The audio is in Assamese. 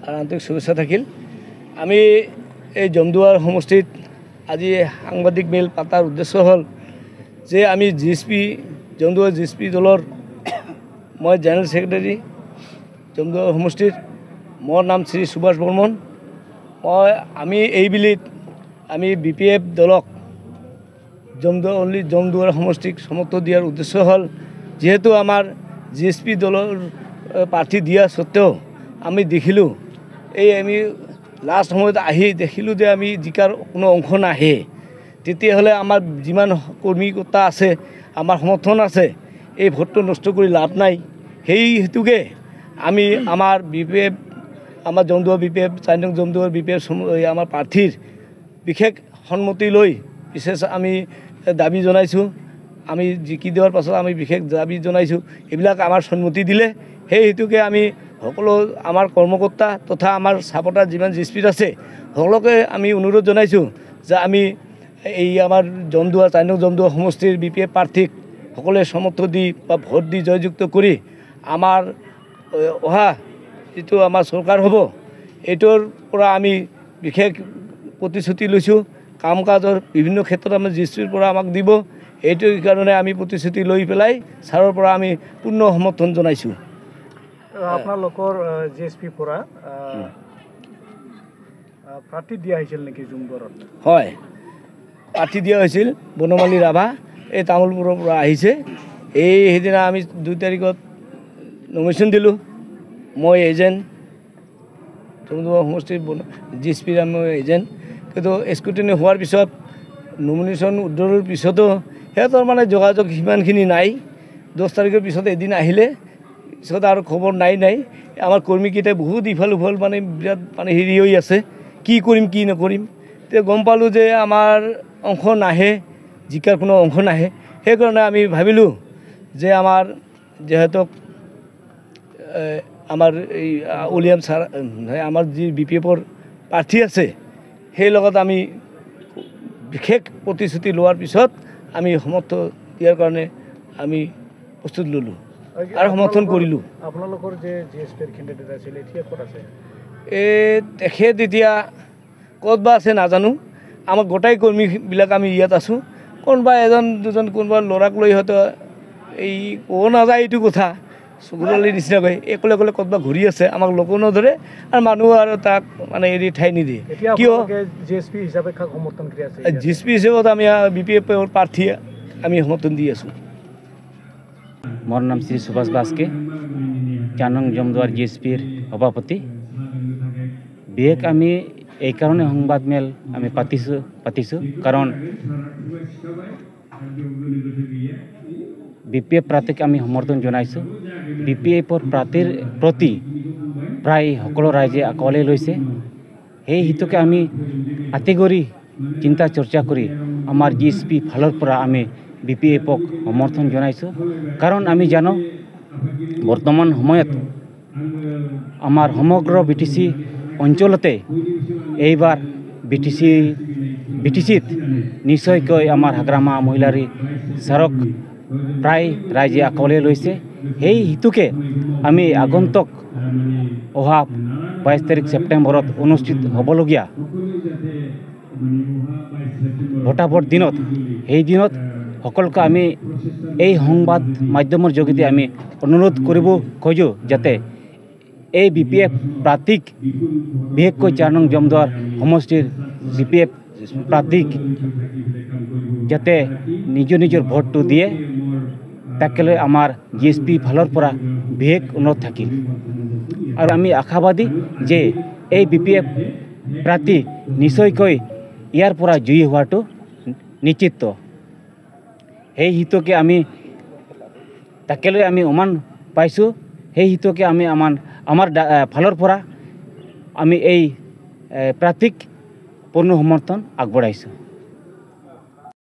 আন্তৰিক শুভেচ্ছা থাকিল। আমি এই জমদুৱাৰ সমষ্টিত আজি সাংবাদিক মেল পাতাৰ উদ্দেশ্য হ'ল যে আমি জমদুৱাৰ GSP দলৰ মই জেনেৰেল ছেক্ৰেটাৰী জমদুৱাৰ সমষ্টিৰ, মোৰ নাম শ্ৰী সুভাষ বৰ্মন। আমি এইবিলিত আমি BPF দলক জমদুৱাৰ সমষ্টিক সমৰ্থন দিয়াৰ উদ্দেশ্য হ'ল যেহেতু আমাৰ GSP দলৰ প্ৰাৰ্থী দিয়া সত্ত্বেও আমি দেখিলোঁ আমি লাষ্ট সময়ত আহি দেখিলোঁ যে আমি জিকাৰ কোনো অংশ নাহে, তেতিয়াহ'লে আমাৰ যিমান কৰ্মীকৰ্তা আছে, আমাৰ সমৰ্থন আছে, এই ভোটটো নষ্ট কৰি লাভ নাই। সেই হেতুকে আমি আমাৰ BPF আমাৰ জমদুৱাৰ BPF 4 নং জমদুৱাৰ BPF আমাৰ প্ৰাৰ্থীৰ বিশেষ সন্মতি লৈ বিশেষ আমি দাবী জনাইছোঁ। আমি জিকি দিয়াৰ পাছত আমি বিশেষ দাবী জনাইছোঁ, এইবিলাক আমাৰ সন্মতি দিলে। সেই হেতুকে আমি সকলো আমাৰ কৰ্মকৰ্তা তথা আমাৰ ছাপোৰ্টাৰ যিমান GSP আছে সকলোকে আমি অনুৰোধ জনাইছোঁ যে আমি এই আমাৰ জমদুৱাৰ 4 নং জমদুৱাৰ সমষ্টিৰ BPF প্ৰাৰ্থীক সকলোৱে সমৰ্থন দি বা ভোট দি জয়যুক্ত কৰি আমাৰ অহা যিটো আমাৰ চৰকাৰ হ'ব এইটোৰ পৰা আমি বিশেষ প্ৰতিশ্ৰুতি লৈছোঁ। কাম কাজৰ বিভিন্ন ক্ষেত্ৰত আমাৰ GSPৰ পৰা আমাক দিব, এইটোৰ কাৰণে আমি প্ৰতিশ্ৰুতি লৈ পেলাই ছাৰৰ পৰা আমি পূৰ্ণ সমৰ্থন জনাইছোঁ। আপোনালোকৰ GSPৰ পৰা প্ৰাৰ্থী দিয়া হৈছিল নেকি জমদুৱাৰত? হয়, প্ৰাৰ্থী দিয়া হৈছিল। বনমালী ৰাভা এই তামোলপুৰৰ পৰা আহিছে। সেইদিনা আমি 2 তাৰিখত নমিনেশ্যন দিলোঁ। মই এজেণ্ট জমদুৱাৰ সমষ্টিৰ GSPৰ আমি এজেণ্ট, কিন্তু স্ক্ৰুটিনি হোৱাৰ পিছত নমিনেশ্যন উদ্ধাৰৰ পিছতো সিহঁতৰ মানে যোগাযোগ সিমানখিনি নাই। 10 তাৰিখৰ পিছত এদিন আহিলে, পিছত আৰু খবৰ নাই। আমাৰ কৰ্মীকেইটাই বহুত ইফাল সিফাল মানে বিৰাট মানে হেৰি হৈ আছে, কি কৰিম কি নকৰিম। তেতিয়া গম পালোঁ যে আমাৰ অংশ নাহে, জিকাৰ কোনো অংশ নাহে। সেইকাৰণে আমি ভাবিলোঁ যে আমাৰ যিহেতু আমাৰ এই উলিয়াম ছাৰ আমাৰ যি BPFৰ প্ৰাৰ্থী আছে সেই লগত আমি বিশেষ প্ৰতিশ্ৰুতি লোৱাৰ পিছত আমি সমৰ্থন দিয়াৰ কাৰণে আমি প্ৰস্তুত ল'লোঁ আৰু সমৰ্থন কৰিলোঁ। আপোনালোকৰ যে GSPৰ কেণ্ডিডেট আছিল এতিয়া ক'ত আছে? তেখেত এতিয়া ক'ত বা আছে নাজানো। আমাৰ গোটাই কৰ্মীবিলাক আমি ইয়াত আছোঁ। কোনোবা এজন দুজন কোনোবা ল'ৰাক লৈ হয়তো এই ক'ব নাযায় এইটো কথা, চকুৰালিৰ নিচিনাকৈ অকলে ক'তবা ঘূৰি আছে, আমাক লোকো নধৰে আৰু মানুহ আৰু তাক মানে এৰি ঠাই নিদিয়ে। কিয় GSP হিচাপে সমৰ্থন কৰি আছে? GSP হিচাপত আমি BPFৰ প্ৰাৰ্থী আমি সমৰ্থন দি আছোঁ। মোৰ নাম শ্ৰী সুভাষ বাস্কে, 4 নং জমদুৱাৰ GSPৰ সভাপতি। বিশেষ আমি এই কাৰণে সংবাদ মেল আমি পাতিছোঁ কাৰণ BPF প্ৰাৰ্থীক আমি সমৰ্থন জনাইছোঁ। BPFৰ প্ৰাৰ্থীৰ প্ৰতি প্ৰায় সকলো ৰাইজে আঁকোৱালি লৈছে। সেই হেতুকে আমি আঁতিগুৰি চিন্তা চৰ্চা কৰি আমাৰ GSP ফালৰ পৰা আমি BPFক সমৰ্থন জনাইছোঁ। কাৰণ আমি জানো বৰ্তমান সময়ত আমাৰ সমগ্ৰ BTC অঞ্চলতে এইবাৰ BTCত নিশ্চয়কৈ আমাৰ হাগ্ৰামা মহিলাৰী ছাৰক প্ৰায় ৰাইজে আঁকোৱালি লৈছে। সেই হেতুকে আমি আগন্তুক অহা 22 তাৰিখ ছেপ্টেম্বৰত অনুষ্ঠিত হ'বলগীয়া ভোটাভোট দিনত সেই দিনত সকলোকে আমি এই সংবাদ মাধ্যমৰ যোগেদি আমি অনুৰোধ কৰিব খোজোঁ যাতে এই BPF প্ৰাৰ্থীক বিশেষকৈ 4 নং জমদুৱাৰ সমষ্টিৰ BPF প্ৰাৰ্থীক যাতে নিজৰ ভোটটো দিয়ে, তাকে লৈ আমাৰ GSP ফালৰ পৰা বিশেষ অনুৰোধ থাকিল। আৰু আমি আশাবাদী যে এই BPF প্ৰাৰ্থী নিশ্চয়কৈ ইয়াৰ পৰা জয়ী হোৱাটো নিশ্চিত। সেই হেতুকে আমি তাকে লৈ আমি উমান পাইছোঁ। সেই হেতুকে আমি আমাৰ ফালৰ পৰা আমি এই প্ৰাৰ্থীক পূৰ্ণ সমৰ্থন আগবঢ়াইছোঁ।